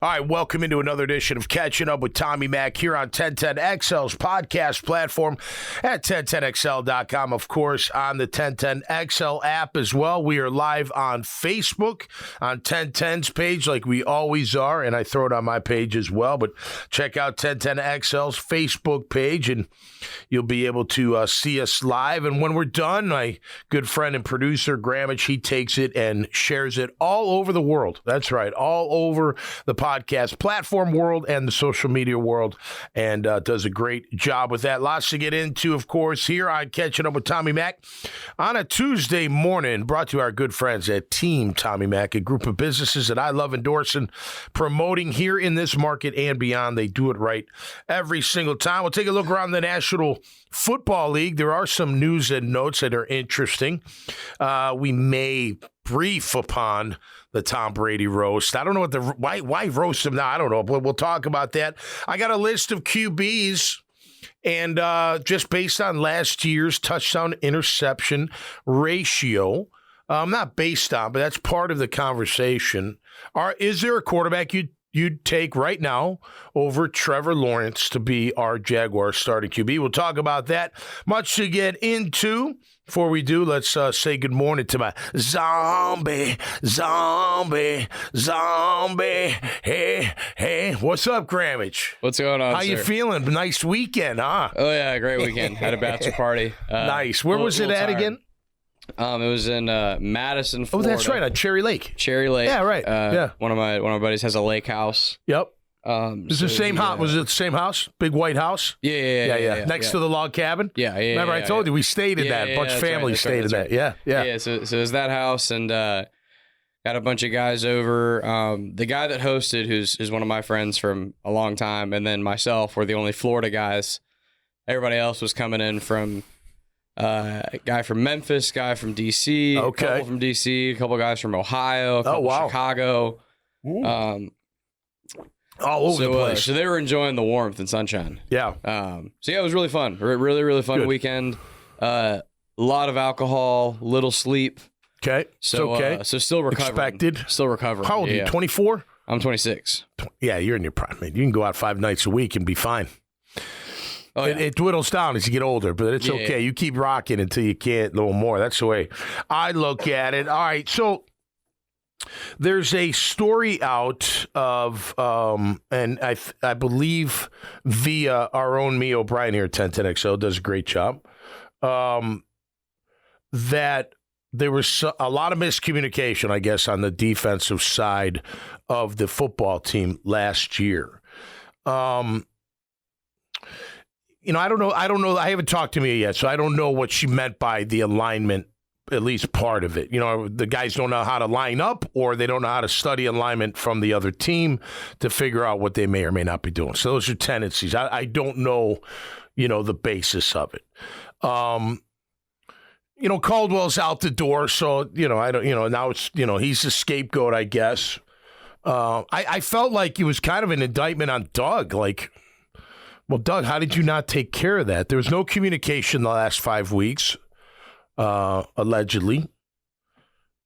All right, welcome into another edition of Catching Up with Tommy Mac here on 1010XL's podcast platform at 1010XL.com. Of course, on the 1010XL app as well. We are live on Facebook on 1010's page like we always are, and I throw it on my page as well. But check out 1010XL's Facebook page, and you'll be able to see us live. And when we're done, my good friend and producer, Grammage, he takes it and shares it all over the world. That's right, all over the podcast platform world and the social media world, and does a great job with that. Lots to get into, of course, here on Catching Up with Tommy Mac on a Tuesday morning, brought to our good friends at Team Tommy Mac, a group of businesses that I love endorsing, promoting here in this market and beyond. They do it right every single time. We'll take a look around the National Football League. There are some news and notes that are interesting. We may brief upon the Tom Brady roast. I don't know why roast him now. I don't know, but we'll talk about that. I got a list of QBs, and just based on last year's touchdown interception ratio, not based on, but that's part of the conversation. Is there a quarterback you'd take right now over Trevor Lawrence to be our Jaguars starting QB? We'll talk about that. Much to get into. Before we do, let's say good morning to my zombie. Hey. What's up, Grammage? What's going on, How you feeling? Nice weekend, huh? Oh, yeah, great weekend. Had a bachelor party. Nice. Where was it at again? It was in Madison, Florida. Oh, that's right, on Cherry Lake. Yeah, right. Yeah. One of my buddies has a lake house. Yep. Was it the same house? Big white house? Yeah. Next to the log cabin? Yeah. Remember, I told you we stayed in that. A bunch of families stayed in that. Yeah. So it was that house, and got a bunch of guys over. The guy that hosted, who's one of my friends from a long time, and then myself were the only Florida guys. Everybody else was coming in from a guy from Memphis, guy from D.C., a couple from D.C., a couple guys from Ohio, a couple Chicago. All over the place. So they were enjoying the warmth and sunshine. Yeah. It was really fun. Really, really fun weekend. A lot of alcohol, little sleep. Okay. So still recovering. Expected. Still recovering. How old are you? 24? I'm 26. Yeah, you're in your prime, man. You can go out 5 nights a week and be fine. Oh, yeah. It dwindles down as you get older, but it's okay. Yeah. You keep rocking until you can't no more. That's the way I look at it. All right, so there's a story out of, and I believe via our own Me O'Brien here at 1010XL does a great job, that there was a lot of miscommunication, I guess, on the defensive side of the football team last year. I don't know. I haven't talked to Mia yet, so I don't know what she meant by the alignment, at least part of it. The guys don't know how to line up, or they don't know how to study alignment from the other team to figure out what they may or may not be doing. So those are tendencies. I don't know, the basis of it. Caldwell's out the door, so, I don't, now it's, he's the scapegoat, I guess. I felt like it was kind of an indictment on Doug, like, well, Doug, how did you not take care of that? There was no communication the last 5 weeks. Allegedly.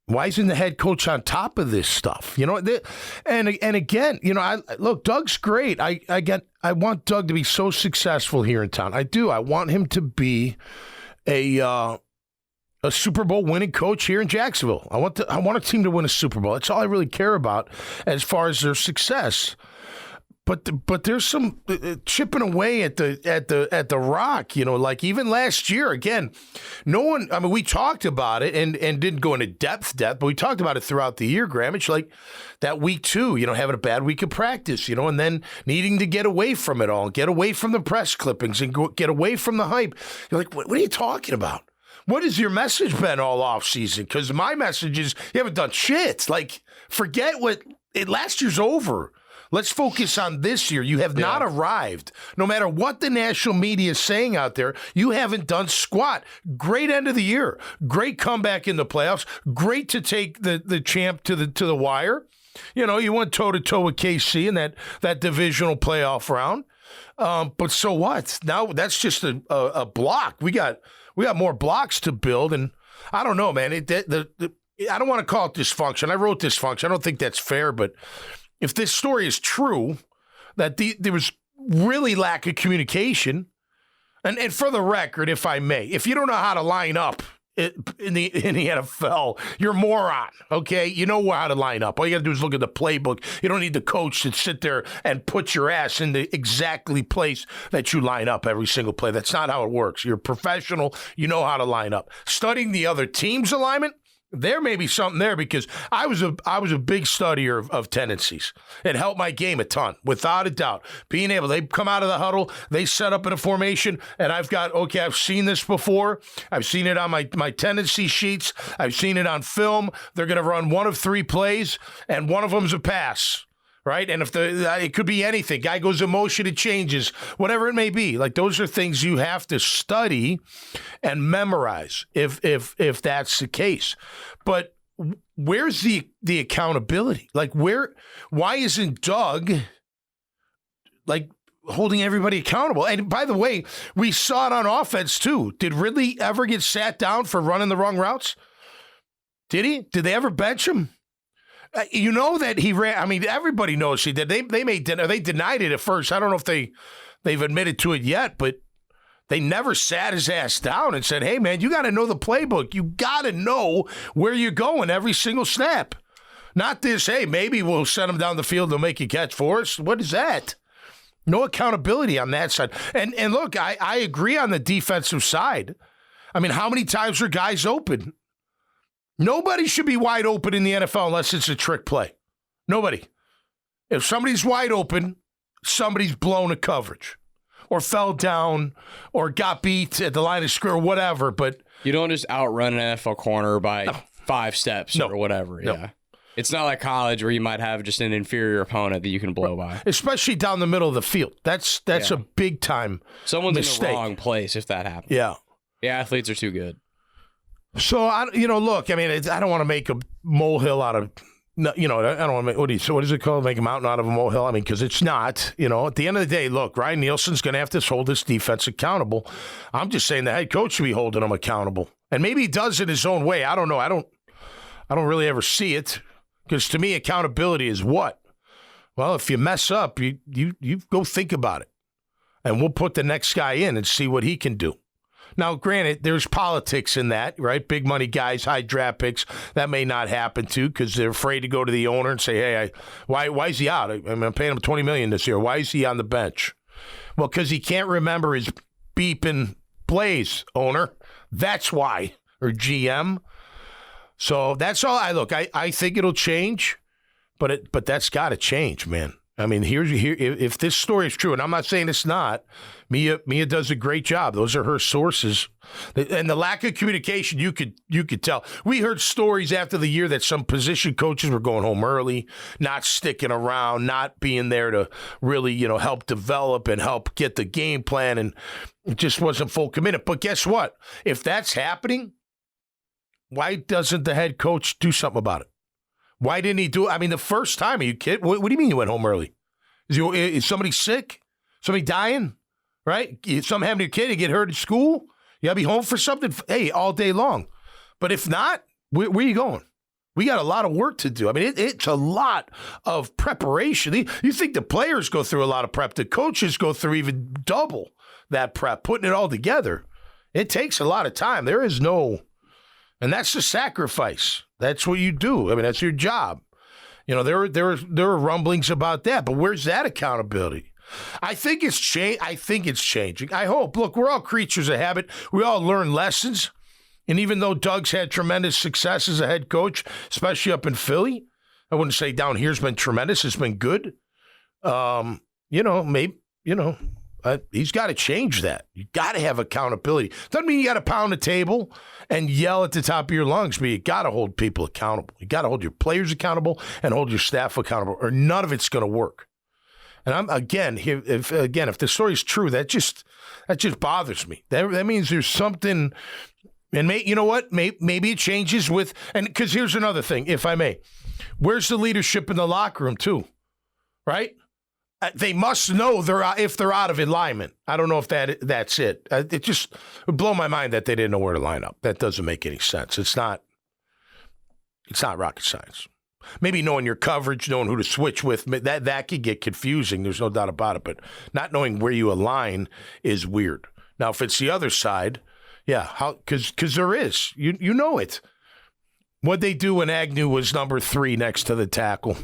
Why isn't the head coach on top of this stuff? And again, look, Doug's great. I want Doug to be so successful here in town. I do. I want him to be a Super Bowl winning coach here in Jacksonville. I want a team to win a Super Bowl. That's all I really care about as far as their success. But there's some chipping away at the rock, like even last year, again, we talked about it and didn't go into depth, but we talked about it throughout the year, Grammage, like that week 2, having a bad week of practice, and then needing to get away from it all, get away from the press clippings and get away from the hype. You're like, what are you talking about? What has your message been all off season? Because my message is you haven't done shit. Like, forget last year's over. Let's focus on this year. You have not arrived. No matter what the national media is saying out there, you haven't done squat. Great end of the year. Great comeback in the playoffs. Great to take the champ to the wire. You went toe-to-toe with KC in that divisional playoff round. But so what? Now that's just a block. We got more blocks to build, and I don't know, man. I don't want to call it dysfunction. I wrote dysfunction. I don't think that's fair, but if this story is true, that there was really lack of communication, and for the record, if I may, if you don't know how to line up in the NFL, you're a moron, okay? You know how to line up. All you got to do is look at the playbook. You don't need the coach to sit there and put your ass in the exactly place that you line up every single play. That's not how it works. You're a professional. You know how to line up. Studying the other team's alignment, there may be something there, because I was a big studier of tendencies. It helped my game a ton, without a doubt. Being able, they come out of the huddle, they set up in a formation, and I've seen this before. I've seen it on my tendency sheets. I've seen it on film. They're going to run one of 3 plays, and one of them's a pass. Right? And if it could be anything. Guy goes in motion, it changes, whatever it may be. Like, those are things you have to study and memorize if that's the case. But where's the accountability? Like, why isn't Doug like holding everybody accountable? And by the way, we saw it on offense too. Did Ridley ever get sat down for running the wrong routes? Did he? Did they ever bench him? You know that he ran. I mean, everybody knows he did. They denied it at first. I don't know if they've admitted to it yet, but they never sat his ass down and said, "Hey, man, you got to know the playbook. You got to know where you're going every single snap." Not this, "Hey, maybe we'll send him down the field. They'll make a catch for us." What is that? No accountability on that side. And look, I agree on the defensive side. I mean, how many times are guys open? Nobody should be wide open in the NFL unless it's a trick play. Nobody. If somebody's wide open, somebody's blown a coverage or fell down or got beat at the line of scrimmage or whatever. But you don't just outrun an NFL corner by 5 steps or whatever. No. Yeah. It's not like college where you might have just an inferior opponent that you can blow by. Especially down the middle of the field. That's a big time Someone's mistake. in the wrong place if that happens. Yeah. The athletes are too good. So, look, I mean, I don't want to make a molehill out of, I don't want to make, what is it called? Make a mountain out of a molehill? I mean, because it's not, at the end of the day, look, Ryan Nielsen's going to have to hold this defense accountable. I'm just saying the head coach should be holding them accountable. And maybe he does it his own way. I don't know. I don't really ever see it, because to me, accountability is what? Well, if you mess up, you go think about it. And we'll put the next guy in and see what he can do. Now, granted, there's politics in that, right? Big money guys, high draft picks. That may not happen too, because they're afraid to go to the owner and say, "Hey, why is he out? I'm paying him $20 million this year. Why is he on the bench?" Well, because he can't remember his beeping plays, owner. That's why, or GM. So that's all. I think it'll change, but that's got to change, man. I mean, here, if this story is true, and I'm not saying it's not, Mia does a great job. Those are her sources. And the lack of communication, you could tell. We heard stories after the year that some position coaches were going home early, not sticking around, not being there to really, help develop and help get the game plan, and it just wasn't full commitment. But guess what? If that's happening, why doesn't the head coach do something about it? Why didn't he do it? I mean, the first time, are you kidding? What do you mean you went home early? Is somebody sick? Somebody dying? Right? Something happened to your kid? You get hurt at school? You got to be home for something? Hey, all day long. But if not, where are you going? We got a lot of work to do. I mean, it's a lot of preparation. You think the players go through a lot of prep. The coaches go through even double that prep, putting it all together. It takes a lot of time. There is no... And that's the sacrifice. That's what you do. I mean, that's your job. There are rumblings about that, but where's that accountability? I think it's changing. I hope. Look, we're all creatures of habit. We all learn lessons. And even though Doug's had tremendous success as a head coach, especially up in Philly, I wouldn't say down here's been tremendous. It's been good. He's got to change that. You got to have accountability. Doesn't mean you got to pound the table and yell at the top of your lungs, but you got to hold people accountable. You got to hold your players accountable and hold your staff accountable, or none of it's going to work. And if the story's true, that just bothers me. That means there's something. And you know what? Maybe it changes with, and because here's another thing, if I may. Where's the leadership in the locker room too? Right? They must know if they're out of alignment. I don't know if that's it. It just would blow my mind that they didn't know where to line up. That doesn't make any sense. It's not rocket science. Maybe knowing your coverage, knowing who to switch with, that could get confusing. There's no doubt about it. But not knowing where you align is weird. Now, if it's the other side, yeah, because there is. You know it. What'd they do when Agnew was number 3 next to the tackle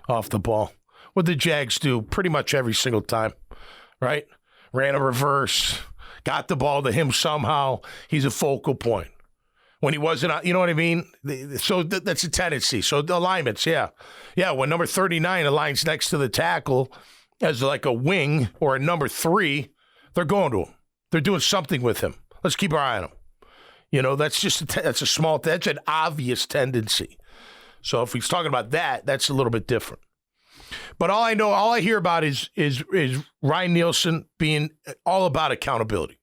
off the ball? What'd the Jags do pretty much every single time, right? Ran a reverse, got the ball to him somehow. He's a focal point. When he wasn't, you know what I mean? So that's a tendency. So the alignments, yeah. Yeah, when number 39 aligns next to the tackle as like a wing or a number 3, they're going to him. They're doing something with him. Let's keep our eye on him. You know, that's an obvious tendency. So if he's talking about that, that's a little bit different. But all I hear about is Ryan Nielsen being all about accountability.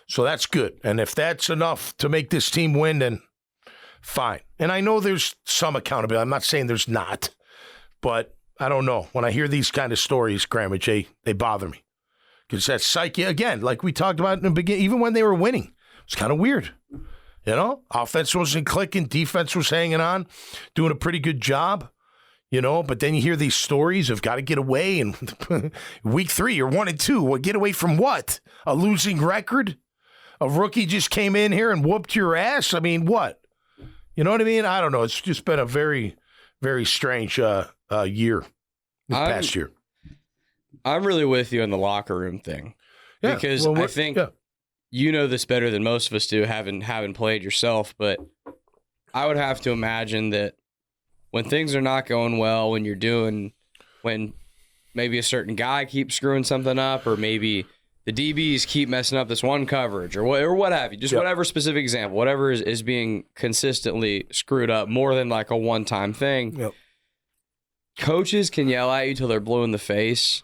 So that's good. And if that's enough to make this team win, then fine. And I know there's some accountability. I'm not saying there's not. But I don't know. When I hear these kind of stories, Grandma J, they bother me. Because that psyche, again, like we talked about in the beginning, even when they were winning, it's kind of weird. You know, offense wasn't clicking. Defense was hanging on, doing a pretty good job. You know, but then you hear these stories of got to get away. And week 3, you're 1-2. Well, get away from what? A losing record? A rookie just came in here and whooped your ass? I mean, what? You know what I mean? I don't know. It's just been a very, very strange year this past year. I'm really with you on the locker room thing. Yeah, because I think you know this better than most of us do, having played yourself. But I would have to imagine that when things are not going well, when maybe a certain guy keeps screwing something up, or maybe the DBs keep messing up this one coverage, or what have you, just whatever specific example, whatever is being consistently screwed up more than like a one-time thing. Yep. Coaches can yell at you till they're blue in the face,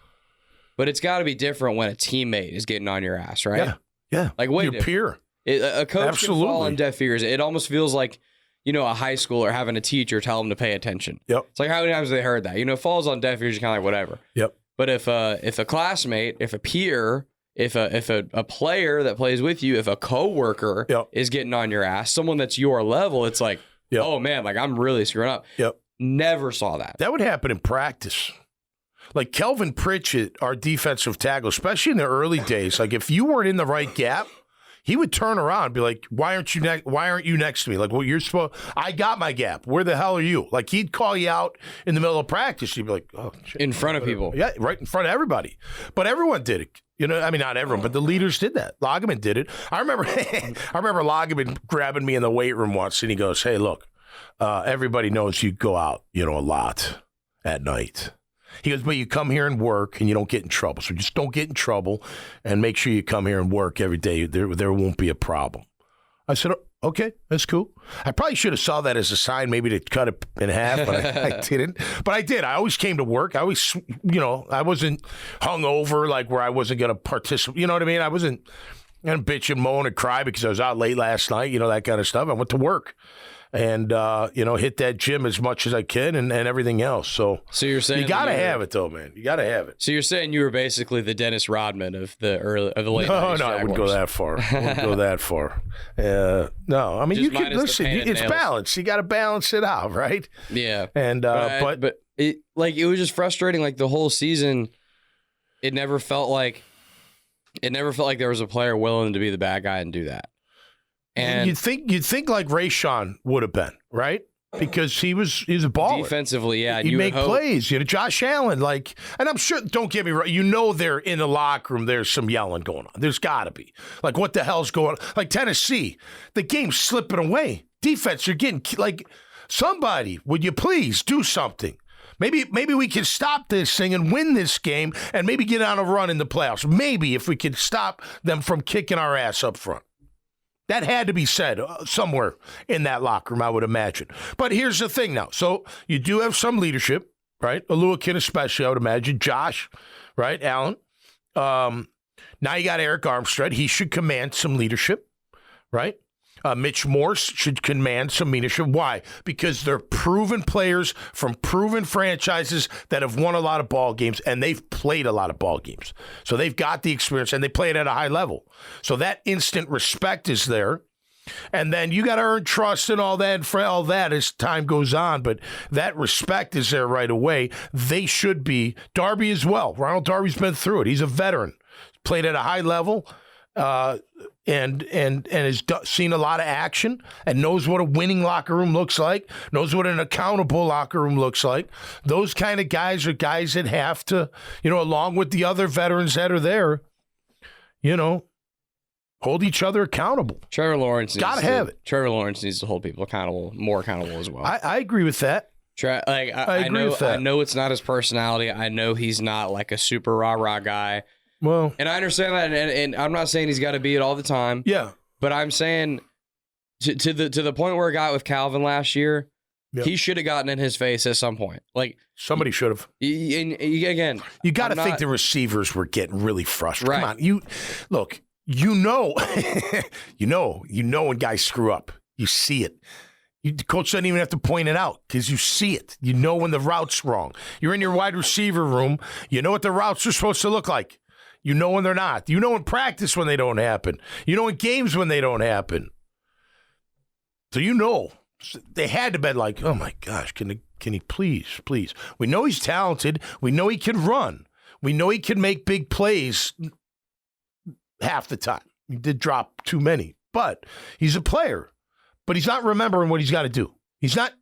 but it's got to be different when a teammate is getting on your ass, right? Yeah. Like, wait, your peer. A coach can fall on deaf ears. It almost feels like, you know, a high schooler having a teacher tell them to pay attention. Yep. It's like, how many times have they heard that? You know, it falls on deaf ears, you're kind of like, whatever. Yep. But if a classmate, if a peer, if a player that plays with you, if a coworker is getting on your ass, someone that's your level, it's like, oh man, like I'm really screwing up. Yep. Never saw that. That would happen in practice. Like Kelvin Pritchett, our defensive tackle, especially in the early days, like if you weren't in the right gap, he would turn around and be like, why aren't you next to me? Like, well, you're supposed, I got my gap. Where the hell are you? Like, he'd call you out in the middle of practice. You'd be like, oh, shit. In front of people. Yeah, right in front of everybody. But everyone did it. You know, I mean, not everyone, but the leaders did that. Lageman did it. I remember Lageman grabbing me in the weight room once, and he goes, hey, look, everybody knows you go out, you know, a lot at night. He goes, but you come here and work and you don't get in trouble. So just don't get in trouble and make sure you come here and work every day. There won't be a problem. I said, okay, that's cool. I probably should have saw that as a sign maybe to cut it in half, but I didn't. But I did. I always came to work. I always, you know, I wasn't hungover like where I wasn't going to participate. You know what I mean? I wasn't going to bitch and moan and cry because I was out late last night, you know, that kind of stuff. I went to work. And, you know, hit that gym as much as I can and everything else. So you're saying you got to have it, though, man. You got to have it. So you're saying you were basically the Dennis Rodman of the late No, night I wouldn't go that far. No, I mean, just you can listen. It's balanced. You got to balance it out, right? Yeah. And but it it was just frustrating. Like the whole season, it never felt like there was a player willing to be the bad guy and do that. And you'd think like Rayshawn would have been, right? Because he's a baller. Defensively, yeah. He make plays. You know, Josh Allen, like, and I'm sure, don't get me wrong, you know they're in the locker room, there's some yelling going on. There's got to be. Like, what the hell's going on? Like, Tennessee, the game's slipping away. Defense, you're getting, like, somebody, would you please do something? Maybe we can stop this thing and win this game and maybe get on a run in the playoffs. Maybe if we could stop them from kicking our ass up front. That had to be said somewhere in that locker room, I would imagine. But here's the thing now. So you do have some leadership, right? Aluakin especially, I would imagine. Josh, right? Allen. Now you got Eric Armstead. He should command some leadership, right? Mitch Morse should command some leadership. Why? Because they're proven players from proven franchises that have won a lot of ball games, and they've played a lot of ball games. So they've got the experience, and they play it at a high level. So that instant respect is there. And then you got to earn trust and all that, and for all that as time goes on. But that respect is there right away. They should be. Darby as well. Ronald Darby's been through it. He's a veteran. Played at a high level and has seen a lot of action and knows what a winning locker room looks like, knows what an accountable locker room looks like. Those kind of guys are guys that have to, along with the other veterans that are there, hold each other accountable. Trevor Lawrence gotta have it. Trevor Lawrence needs to hold people accountable, more accountable as well. I agree with that. I agree with that. I know it's not his personality. I know he's not like a super rah-rah guy. Well, and I understand that, and I'm not saying he's got to be it all the time. Yeah, but I'm saying to the point where it got with Calvin last year, he should have gotten in his face at some point. Like somebody should have. Again, you got to think the receivers were getting really frustrated. Right. Come on, you know when guys screw up. You see it. The coach doesn't even have to point it out because you see it. You know when the route's wrong. You're in your wide receiver room. You know what the routes are supposed to look like. You know when they're not. You know in practice when they don't happen. You know in games when they don't happen. So they had to be like, oh my gosh, can he please? We know he's talented. We know he can run. We know he can make big plays half the time. He did drop too many, but he's a player. But he's not remembering what he's got to do. He's not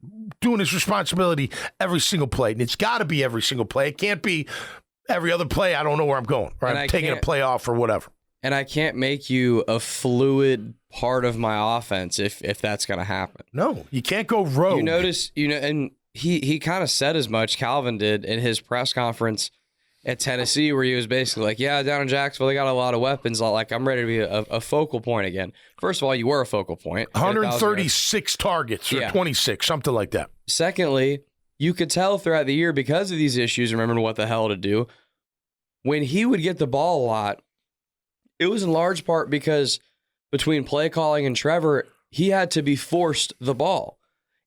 doing his responsibility every single play. And it's got to be every single play. It can't be every other play. I don't know where I'm going. Or I'm taking a play off or whatever. And I can't make you a fluid part of my offense if that's going to happen. No, you can't go rogue. You notice, and he kind of said as much, Calvin did, in his press conference at Tennessee, where he was basically like, yeah, down in Jacksonville, they got a lot of weapons. Like, I'm ready to be a focal point again. First of all, you were a focal point. 136 targets or 26, something like that. Secondly, you could tell throughout the year because of these issues, remembering what the hell to do, when he would get the ball a lot, it was in large part because between play calling and Trevor, he had to be forced the ball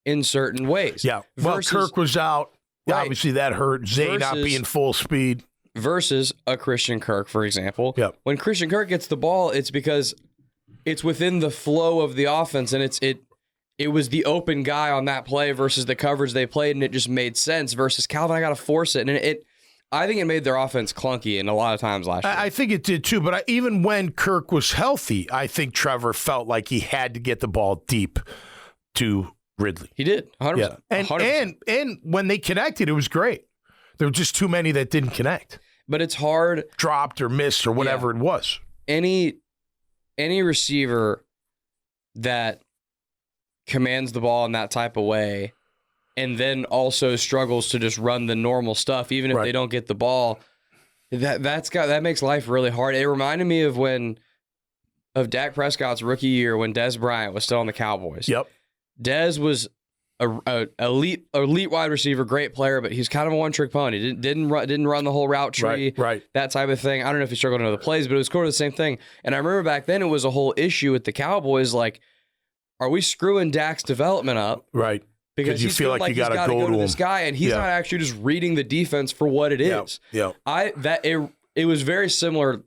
in certain ways. Yeah. Well, Kirk was out. Right. Obviously, that hurt. Zay not being full speed. Versus a Christian Kirk, for example. Yep. When Christian Kirk gets the ball, it's because it's within the flow of the offense, and it was the open guy on that play versus the coverage they played, and it just made sense. Versus Calvin, I got to force it, and I think it made their offense clunky in a lot of times last year. I think it did too, but even when Kirk was healthy, I think Trevor felt like he had to get the ball deep to Ridley. He did, 100%. Yeah. 100%. And when they connected, it was great. There were just too many that didn't connect. But it's hard. Dropped or missed or whatever it was. Any receiver that commands the ball in that type of way and then also struggles to just run the normal stuff, even if they don't get the ball, that makes life really hard. It reminded me of Dak Prescott's rookie year when Dez Bryant was still on the Cowboys. Yep. Dez was a elite wide receiver, great player, but he's kind of a one-trick pony. Didn't run the whole route tree, that type of thing. I don't know if he struggled in other plays, but it was sort of the same thing. And I remember back then it was a whole issue with the Cowboys, like, are we screwing Dak's development up? Right. Because you feel like you got to go to this guy, and he's not actually just reading the defense for what it is. Yeah. It was very similar.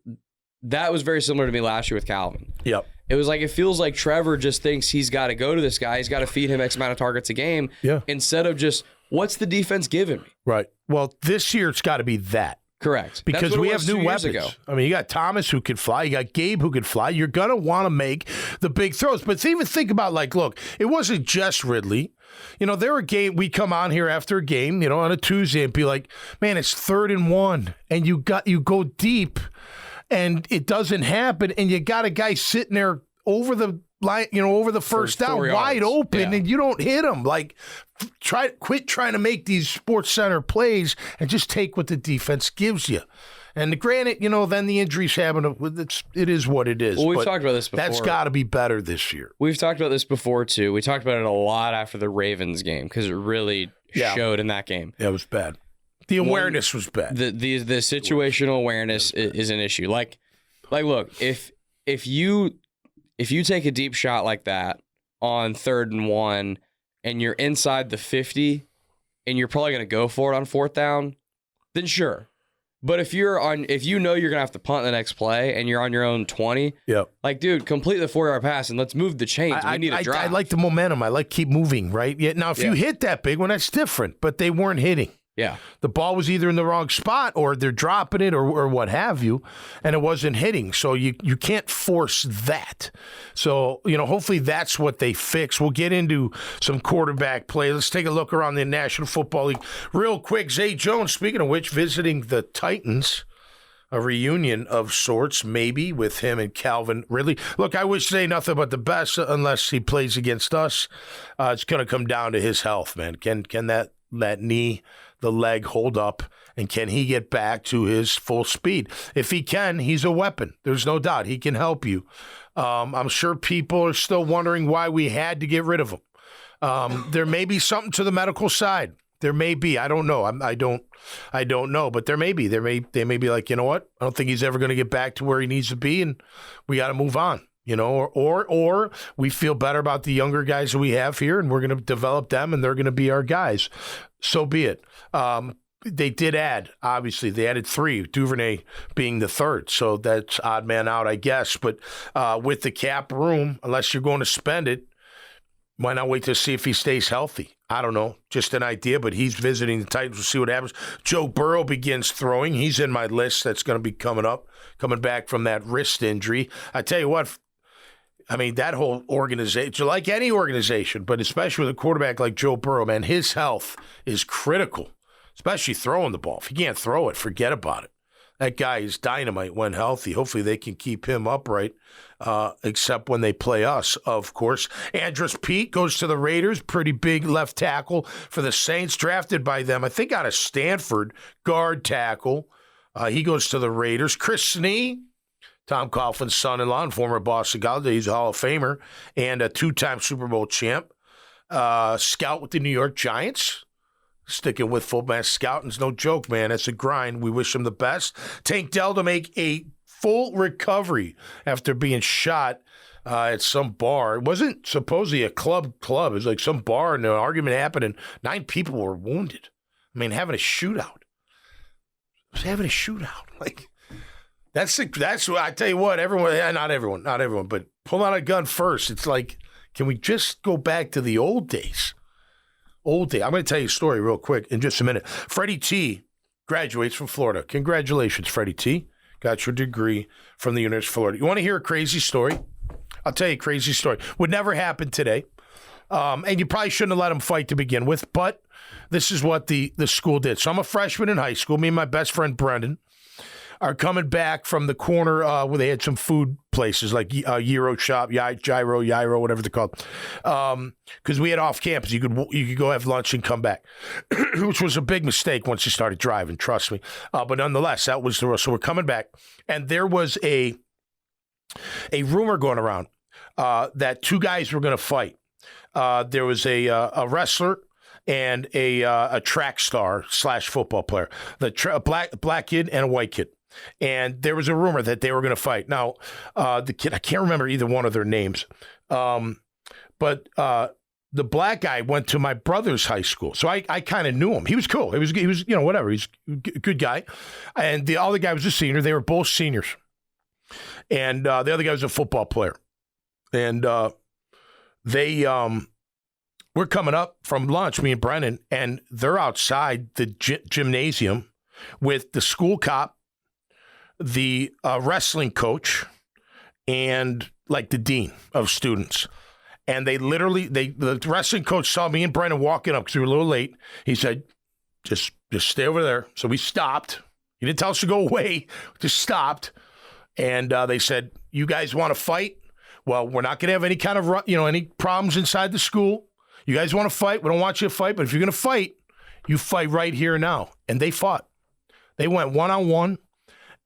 That was very similar to me last year with Calvin. Yep. It was like, it feels like Trevor just thinks he's got to go to this guy. He's got to feed him X amount of targets a game. Yeah. Instead of just, what's the defense giving me? Right. Well, this year it's got to be that. Correct. Because we have new weapons. I mean, you got Thomas who could fly. You got Gabe who could fly. You're going to want to make the big throws. But even think about, like, look, it wasn't just Ridley. There were games, we come on here after a game, on a Tuesday and be like, man, it's 3rd and 1. And you go deep and it doesn't happen. And you got a guy sitting there over the line, over the first down, wide open, and you don't hit him. Like, quit trying to make these Sports Center plays and just take what the defense gives you. And granted, then the injuries happen. It is what it is. Well, we've talked about this before. That's got to be better this year. We've talked about this before, too. We talked about it a lot after the Ravens game because it really showed in that game. Yeah, it was bad. The awareness was bad. The situational awareness is an issue. Like, look, if you take a deep shot like that on 3rd and 1 and you're inside the 50 and you're probably going to go for it on 4th down, then sure. But if you know you're gonna have to punt the next play and you're on your own 20, like, dude, complete the 4-yard pass and let's move the chains. We need a drive. I like the momentum. I like keep moving, right? Yeah. Now, if you hit that big one, that's different. But they weren't hitting. Yeah. The ball was either in the wrong spot or they're dropping it or what have you, and it wasn't hitting. So you can't force that. So, hopefully that's what they fix. We'll get into some quarterback play. Let's take a look around the National Football League real quick. Zay Jones, speaking of which, visiting the Titans. A reunion of sorts, maybe, with him and Calvin Ridley. Look, I wish Zay nothing but the best unless he plays against us. It's going to come down to his health, man. Can that knee, the leg, hold up, and can he get back to his full speed? If he can, he's a weapon. There's no doubt. He can help you. I'm sure people are still wondering why we had to get rid of him. There may be something to the medical side. There may be. I don't know. I don't know. But there may be. They may be like, you know what? I don't think he's ever going to get back to where he needs to be, and we got to move on. Or we feel better about the younger guys that we have here, and we're going to develop them, and they're going to be our guys. So be it. They did add, obviously, they added 3, Duvernay being the 3rd. So that's odd man out, I guess. But with the cap room, unless you're going to spend it, why not wait to see if he stays healthy? I don't know. Just an idea, but he's visiting the Titans. We'll see what happens. Joe Burrow begins throwing. He's in my list that's going to be coming back from that wrist injury. I tell you what, that whole organization, like any organization, but especially with a quarterback like Joe Burrow, man, his health is critical, especially throwing the ball. If he can't throw it, forget about it. That guy is dynamite when healthy. Hopefully they can keep him upright, except when they play us, of course. Andrus Peat goes to the Raiders, pretty big left tackle for the Saints, drafted by them, I think out of Stanford, guard tackle. He goes to the Raiders. Chris Snee, Tom Coughlin's son-in-law and former Boston College, he's a Hall of Famer and a 2-time Super Bowl champ. Scout with the New York Giants. Sticking with full-man scouting's no joke, man. It's a grind. We wish him the best. Tank Dell to make a full recovery after being shot at some bar. It wasn't supposedly a club. It was like some bar, and an argument happened, and 9 people were wounded. Having a shootout. Like, that's what I tell you what, everyone, not everyone, but pull out a gun first. It's like, can we just go back to the old days? I'm going to tell you a story real quick in just a minute. Freddie T graduates from Florida. Congratulations, Freddie T. Got your degree from the University of Florida. You want to hear a crazy story? I'll tell you a crazy story. Would never happen today. And you probably shouldn't have let him fight to begin with, but this is what the school did. So I'm a freshman in high school. Me and my best friend, Brendan, are coming back from the corner where they had some food places like Gyro Shop, Gyro, whatever they're called. Because we had off campus. You could go have lunch and come back, which was a big mistake once you started driving, trust me. But nonetheless, that was the rule. So we're coming back, and there was a rumor going around that 2 guys were going to fight. There was a wrestler and a track star / football player, black kid and a white kid. And there was a rumor that they were going to fight. Now, the kid, I can't remember either one of their names, but the black guy went to my brother's high school, so I kind of knew him. He was cool. He was whatever. He's a good guy. And the other guy was a senior. They were both seniors, and the other guy was a football player. And they we're coming up from lunch, me and Brennan, and they're outside the gymnasium with the school cop, the wrestling coach, and like the dean of students. And they literally, the wrestling coach saw me and Brennan walking up because we were a little late. He said, just stay over there. So we stopped. He didn't tell us to go away, just stopped. And they said, you guys want to fight? Well, we're not going to have any kind of, any problems inside the school. You guys want to fight? We don't want you to fight, but if you're going to fight, you fight right here and now. And they fought. They went one-on-one.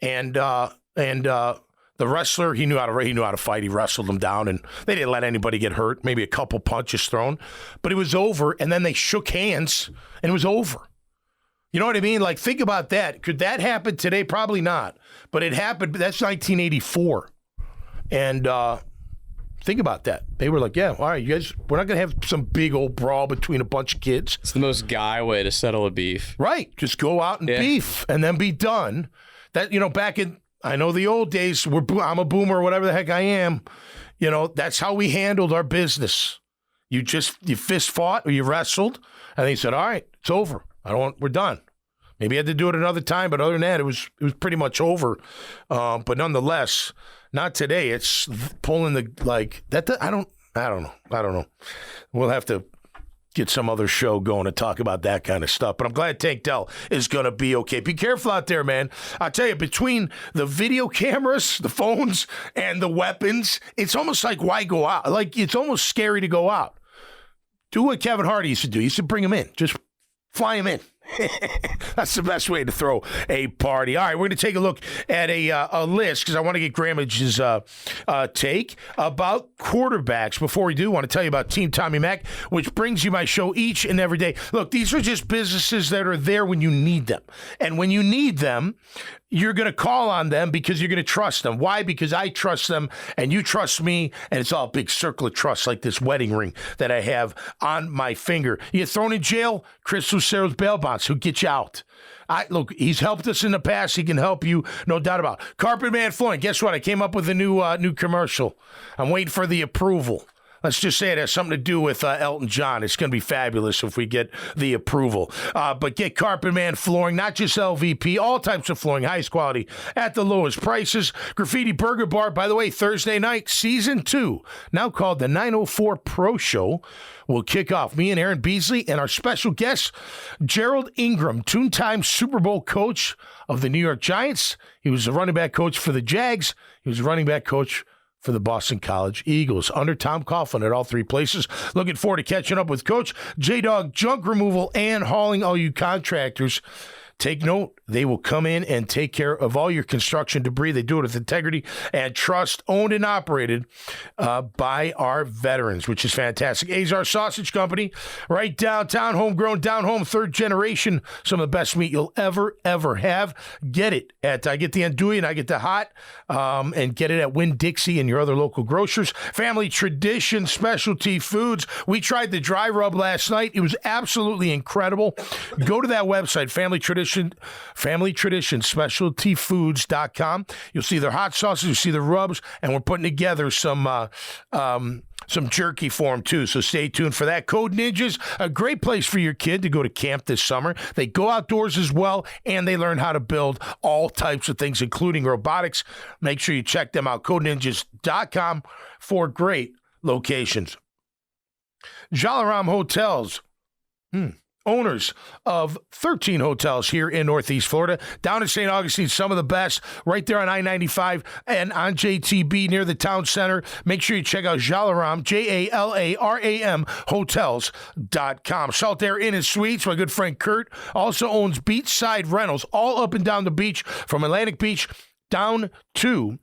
And the wrestler, he knew how to fight. He wrestled them down, and they didn't let anybody get hurt. Maybe a couple punches thrown, but it was over. And then they shook hands, and it was over. You know what I mean? Like, think about that. Could that happen today? Probably not. But it happened. That's 1984, and Think about that. They were like, yeah, all right, you guys, we're not going to have some big old brawl between a bunch of kids. It's the most guy way to settle a beef. Right. Just go out and beef and then be done. That, back in, I know the old days, I'm a boomer, whatever the heck I am. That's how we handled our business. You fist fought or you wrestled, and they said, all right, it's over. We're done. Maybe I had to do it another time, but other than that, it was pretty much over. But nonetheless, not today. It's pulling that. I don't know. We'll have to get some other show going to talk about that kind of stuff. But I'm glad Tank Dell is going to be okay. Be careful out there, man. I'll tell you, between the video cameras, the phones, and the weapons, it's almost like, why go out? Like, it's almost scary to go out. Do what Kevin Hart used to do. He used to bring him in. Just fly him in. That's the best way to throw a party. All right, we're going to take a look at a list because I want to get Gramage's take about quarterbacks. Before we do, I want to tell you about Team Tommy Mac, which brings you my show each and every day. Look, these are just businesses that are there when you need them. And when you need them, you're going to call on them because you're going to trust them. Why? Because I trust them and you trust me, and it's all a big circle of trust like this wedding ring that I have on my finger. You get thrown in jail, Chris Lucero's bail bonds, who get you out. Look, he's helped us in the past. He can help you, no doubt about it. Carpet Man Flooring, guess what? I came up with a new commercial. I'm waiting for the approval. Let's just say it has something to do with Elton John. It's going to be fabulous if we get the approval. But get Carpet Man Flooring, not just LVP, all types of flooring, highest quality at the lowest prices. Graffiti Burger Bar, by the way, Thursday night, season 2, now called the 904 Pro Show, will kick off. Me and Aaron Beasley and our special guest, Gerald Ingram, two-time Super Bowl coach of the New York Giants. He was the running back coach for the Jags. He was the running back coach for the Boston College Eagles, under Tom Coughlin at all three places. Looking forward to catching up with Coach J-Dog Junk Removal and Hauling. All you contractors, take note, they will come in and take care of all your construction debris. They do it with integrity and trust, owned and operated by our veterans, which is fantastic. Azar Sausage Company, right downtown, homegrown, down home, third generation. Some of the best meat you'll ever have. Get it at, I get the andouille and I get the hot, and get it at Winn-Dixie and your other local grocers. Family Tradition Specialty Foods. We tried the dry rub last night. It was absolutely incredible. Go to that website, Family Tradition SpecialtyFoods.com. You'll see their hot sauces, you'll see the rubs, and we're putting together some jerky for them too. So stay tuned for that. Code Ninjas, a great place for your kid to go to camp this summer. They go outdoors as well, and they learn how to build all types of things, including robotics. Make sure you check them out. CodeNinjas.com for great locations. Jalaram Hotels. Owners of 13 hotels here in Northeast Florida. Down in St. Augustine, some of the best. Right there on I-95 and on JTB near the town center. Make sure you check out Jalaram, Jalaram hotels.com. Salt Air Inn and Suites, my good friend Kurt, also owns beachside rentals all up and down the beach from Atlantic Beach down to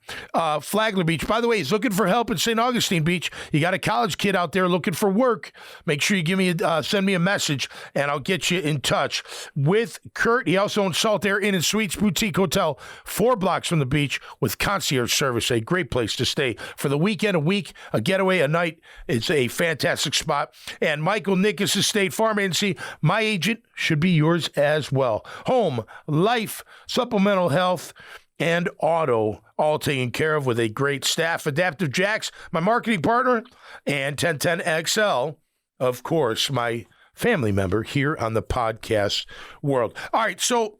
Flagler Beach. By the way, he's looking for help in St. Augustine Beach. You got a college kid out there looking for work. Make sure you send me a message, and I'll get you in touch with Kurt. He also owns Salt Air Inn and Suites Boutique Hotel, 4 blocks from the beach with concierge service. A great place to stay for the weekend, a week, a getaway, a night. It's a fantastic spot. And Michael Nickus' State Farm Agency, my agent, should be yours as well. Home, life, supplemental health, and auto, all taken care of with a great staff. Adaptive Jacks, my marketing partner, and 1010XL, of course, my family member here on the podcast world. All right, so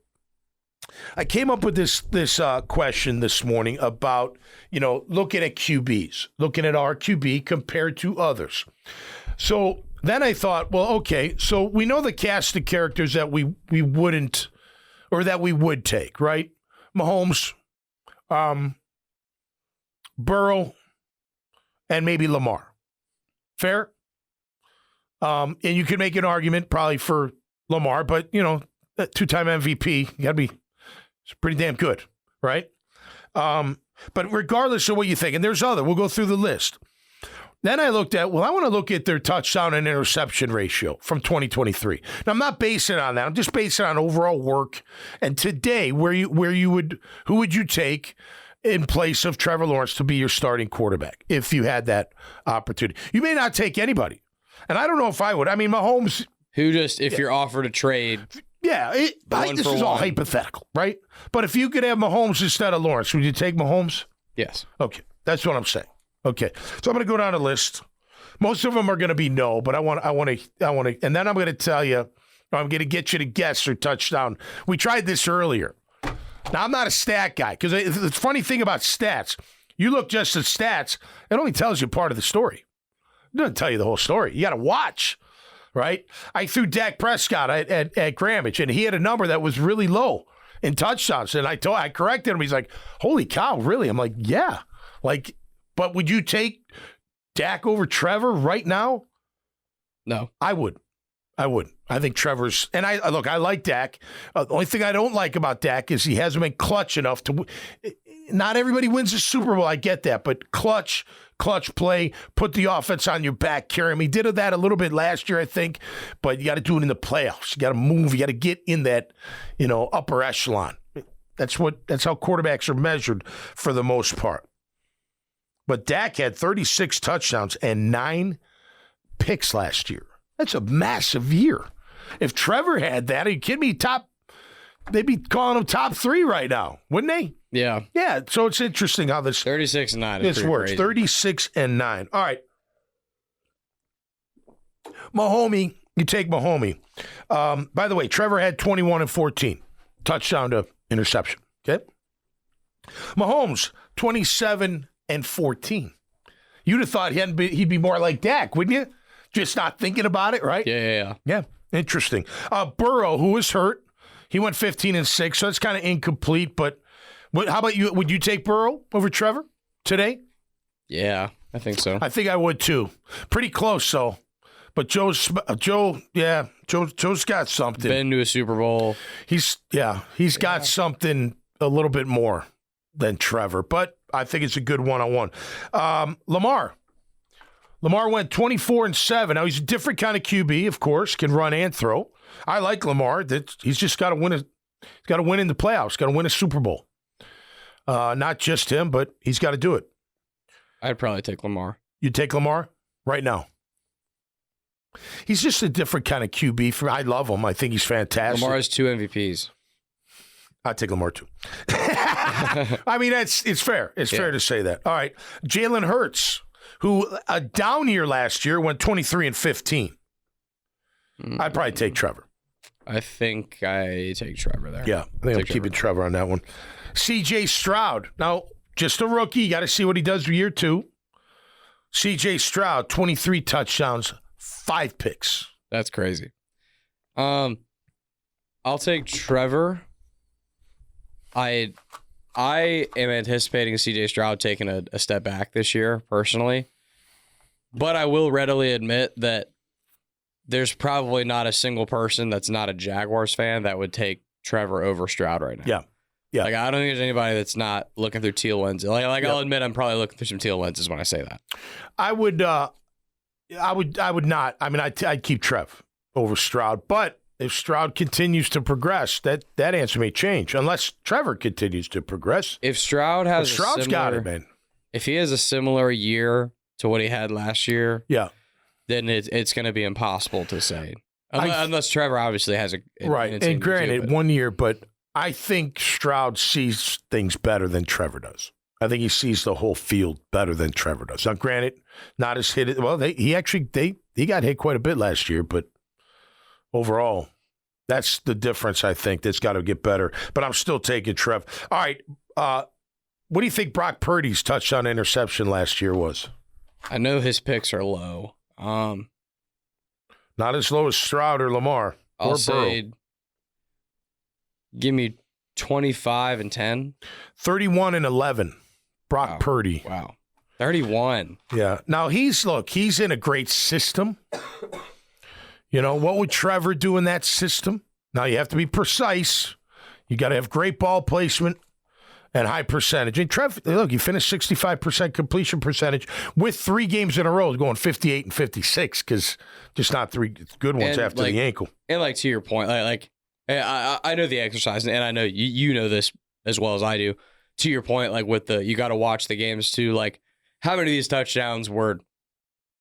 I came up with this question this morning about, looking at QBs, looking at our QB compared to others. So then I thought, well, okay, so we know the cast of characters that we wouldn't, or that we would take, right? Mahomes, Burrow, and maybe Lamar. Fair? And you could make an argument probably for Lamar, but, that 2-time MVP, you got to be pretty damn good, right? But regardless of what you think, and there's other, we'll go through the list. Then I looked at, I want to look at their touchdown and interception ratio from 2023. Now, I'm not basing it on that. I'm just basing it on overall work. And today, who would you take in place of Trevor Lawrence to be your starting quarterback if you had that opportunity. You may not take anybody. And I don't know if I would. I mean, Mahomes. If you're offered a trade. Yeah, this is all hypothetical, right? But if you could have Mahomes instead of Lawrence, would you take Mahomes? Yes. Okay, that's what I'm saying. Okay, so I'm going to go down the list. Most of them are going to be no, but I want to, and then I'm going to tell you, I'm going to get you to guess or touchdown. We tried this earlier. Now, I'm not a stat guy, because the funny thing about stats, you look just at stats, it only tells you part of the story. It doesn't tell you the whole story. You got to watch, right? I threw Dak Prescott at Grammage, and he had a number that was really low in touchdowns. And I corrected him. He's like, holy cow, really? I'm like, yeah. Like, but would you take Dak over Trevor right now? No. I would. I think Trevor's, and I like Dak. The only thing I don't like about Dak is he hasn't been clutch enough to. Not everybody wins a Super Bowl. I get that, but clutch play, put the offense on your back, carry him. He did that a little bit last year, I think, but you got to do it in the playoffs. You got to move. You got to get in that, upper echelon. That's how quarterbacks are measured for the most part. But Dak had 36 touchdowns and 9 picks last year. That's a massive year. If Trevor had that, are you kidding me? They'd be calling him top 3 right now, wouldn't they? Yeah. Yeah. So it's interesting how this 36-9. This works. 36-9. All right. Mahomie, you take Mahomie. By the way, Trevor had 21 and 14, touchdown to interception. Okay. Mahomes 27 and 14. You'd have thought he'd be more like Dak, wouldn't you? Just not thinking about it, right? Yeah. Interesting. Burrow, who was hurt, he went 15 and 6, so that's kind of incomplete. But how about you? Would you take Burrow over Trevor today? Yeah, I think so. I think I would too. Pretty close, though. But Joe's got something. Been to a Super Bowl. He's got something a little bit more than Trevor. But I think it's a good one-on-one. Lamar went 24 and 7. Now he's a different kind of QB, of course, can run and throw. I like Lamar. He's just got to win. He's got to win in the playoffs. Got to win a Super Bowl. Not just him, but he's got to do it. I'd probably take Lamar. You take Lamar right now. He's just a different kind of QB. I love him. I think he's fantastic. Lamar has 2 MVPs. I'd take Lamar too. I mean, it's fair. It's fair to say that. All right, Jalen Hurts, who a down year last year went 23 and 15. I'd probably take Trevor. I think I take Trevor there. Yeah, I think I'm keeping Trevor on that one. C.J. Stroud. Now, just a rookie. You got to see what he does for year 2. C.J. Stroud, 23 touchdowns, 5 picks. That's crazy. I'll take Trevor. I am anticipating C.J. Stroud taking a step back this year, personally. But I will readily admit that there's probably not a single person that's not a Jaguars fan that would take Trevor over Stroud right now. Yeah. Like, I don't think there's anybody that's not looking through teal lenses. I'll admit I'm probably looking through some teal lenses when I say that. I would not. I mean, I'd keep Trev over Stroud, but if Stroud continues to progress, that answer may change, unless Trevor continues to progress. If Stroud has Stroud's got it, man. If he has a similar year to what he had last year, then it's going to be impossible to say. Unless Trevor obviously has a right. And granted, 1 year, but I think Stroud sees things better than Trevor does. I think he sees the whole field better than Trevor does. Now, granted, not as hit. Well, he got hit quite a bit last year, but overall, that's the difference. I think that's got to get better. But I'm still taking Trev. All right, what do you think Brock Purdy's touchdown interception last year was? I know his picks are low. Not as low as Stroud or Lamar. I'll or say, Burrow. Give me 25 and 10. 31 and 11. Brock Purdy. Wow. 31. Yeah. Now he's in a great system. What would Trevor do in that system? Now you have to be precise. You got to have great ball placement and high percentage. And Trev, he finished 65% completion percentage with 3 games in a row going 58 and 56 because just not 3 good ones after the ankle. And to your point, I know the exercise, and I know you know this as well as I do. to your point, like with you got to watch the games too. Like how many of these touchdowns were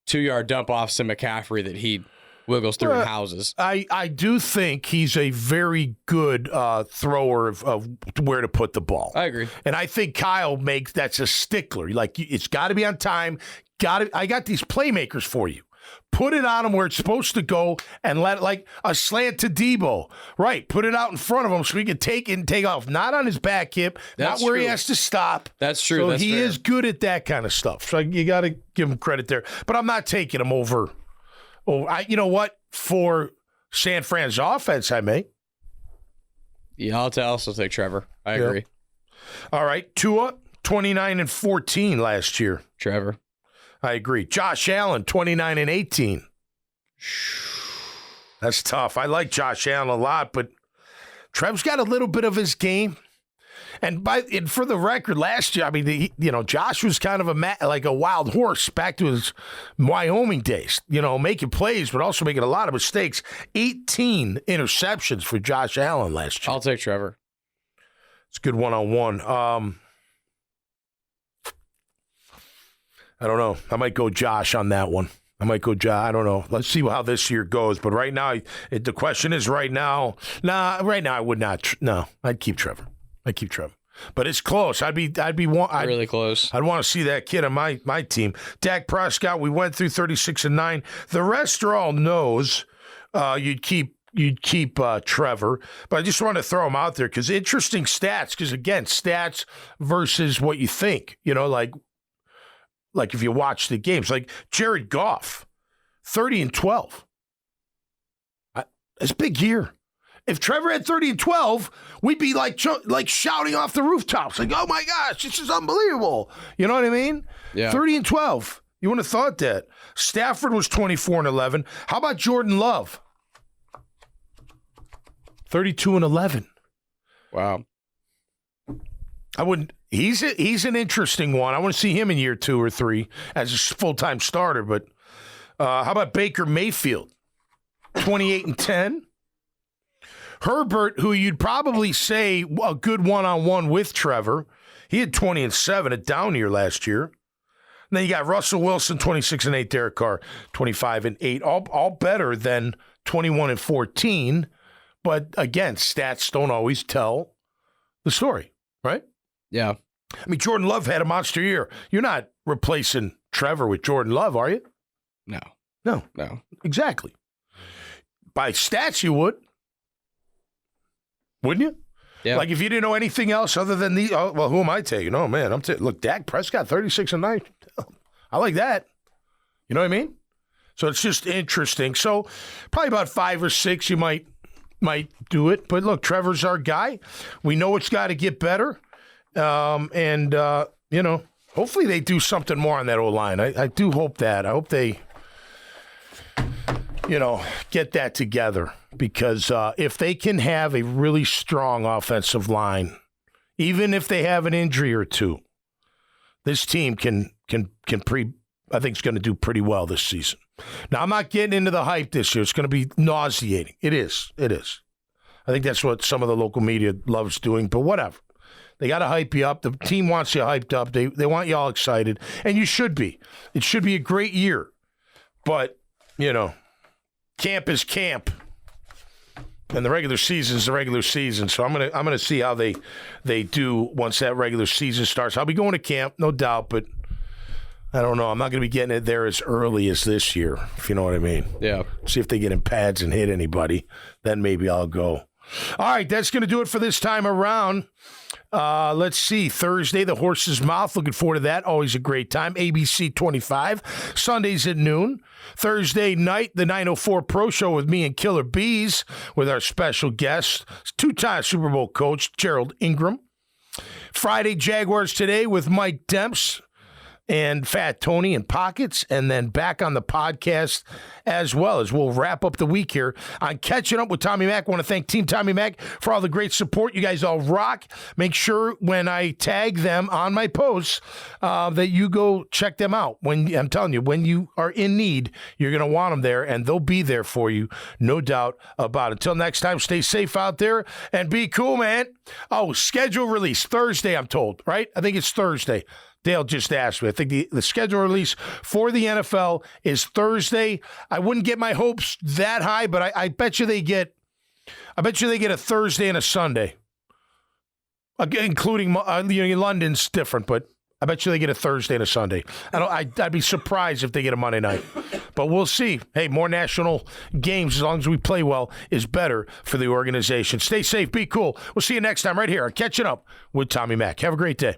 2-yard dump offs to McCaffrey that he wiggles through and houses? I do think he's a very good thrower of where to put the ball. I agree. And I think Kyle that's a stickler. Like, it's got to be on time. I got these playmakers for you. Put it on him where it's supposed to go and let it, like a slant to Debo. Right. Put it out in front of him so he can take it and take off. Not on his back hip. That's not where true. he has to stop. That's true. So That's he fair. is good at that kind of stuff. So you got to give him credit there. But I'm not taking him over. You know what? For San Fran's offense, I may. Yeah, I'll also take Trevor. I agree. All right. Tua, 29-14 last year. Trevor. I agree. Josh Allen, 29-18. That's tough. I like Josh Allen a lot, but Trev's got a little bit of his game. And for the record, last year, I mean, Josh was kind of like a wild horse back to his Wyoming days. Making plays, but also making a lot of mistakes. 18 interceptions for Josh Allen last year. I'll take Trevor. It's a good one-on-one. I don't know. I might go Josh on that one. I don't know. Let's see how this year goes. But right now, the question is right now. Right now I would not. No, I'd keep Trevor. But it's close. I'd be Really close. I'd want to see that kid on my team. Dak Prescott, we went through 36-9. The rest are all no's. You'd keep Trevor, but I just want to throw him out there because interesting stats. Because again, stats versus what you think. Like if you watch the games, like Jared Goff, 30-12. That's a big year. If Trevor had 30-12, we'd be like shouting off the rooftops, like, "Oh my gosh, this is unbelievable!" You know what I mean? Yeah. 30-12. You wouldn't have thought that. Stafford was 24-11. How about Jordan Love? 32-11. Wow. I wouldn't. He's an interesting one. I want to see him in year 2 or 3 as a full-time starter. But how about Baker Mayfield? 28-10. Herbert, who you'd probably say a good one-on-one with Trevor, he had 20-7, a down year last year. And then you got Russell Wilson, 26-8, Derek Carr, 25-8, all better than 21-14. But again, stats don't always tell the story, right? Yeah. I mean, Jordan Love had a monster year. You're not replacing Trevor with Jordan Love, are you? No. Exactly. By stats, you would. Wouldn't you? Yeah. Like if you didn't know anything else other than who am I taking? Oh, man, look, Dak Prescott, 36-9. I like that. You know what I mean? So it's just interesting. So probably about 5 or 6 you might do it. But look, Trevor's our guy. We know it's got to get better. Hopefully they do something more on that O-line. I do hope that. I hope they, get that together. Because if they can have a really strong offensive line, even if they have an injury or two, this team I think it's going to do pretty well this season. Now, I'm not getting into the hype this year. It's going to be nauseating. It is. I think that's what some of the local media loves doing, but whatever. They got to hype you up. The team wants you hyped up. They want you all excited, and you should be. It should be a great year. But, camp is camp. And the regular season is the regular season, so I'm gonna see how they do once that regular season starts. I'll be going to camp, no doubt, but I don't know. I'm not gonna be getting it there as early as this year, if you know what I mean. Yeah. See if they get in pads and hit anybody, then maybe I'll go. All right, that's gonna do it for this time around. Let's see. Thursday, the Horse's Mouth. Looking forward to that. Always a great time. ABC 25. Sundays at noon. Thursday night, the 904 Pro Show with me and Killer Bees with our special guest, 2-time Super Bowl coach Gerald Ingram. Friday, Jaguars Today with Mike Demps and Fat Tony and Pockets, and then back on the podcast as well as we'll wrap up the week here on Catching Up with Tommy Mac. I want to thank Team Tommy Mac for all the great support. You guys all rock. Make sure when I tag them on my posts that you go check them out. When I'm telling you, when you are in need, you're going to want them there, and they'll be there for you, no doubt about it. Until next time, stay safe out there and be cool, man. Oh, schedule release Thursday, I'm told, right? I think it's Thursday. Dale just asked me. I think the schedule release for the NFL is Thursday. I wouldn't get my hopes that high, but I bet you they get a Thursday and a Sunday, including London's different, but I bet you they get a Thursday and a Sunday. I'd be surprised if they get a Monday night, but we'll see. Hey, more national games as long as we play well is better for the organization. Stay safe, be cool. We'll see you next time right here on Catching Up with Tommy Mac. Have a great day.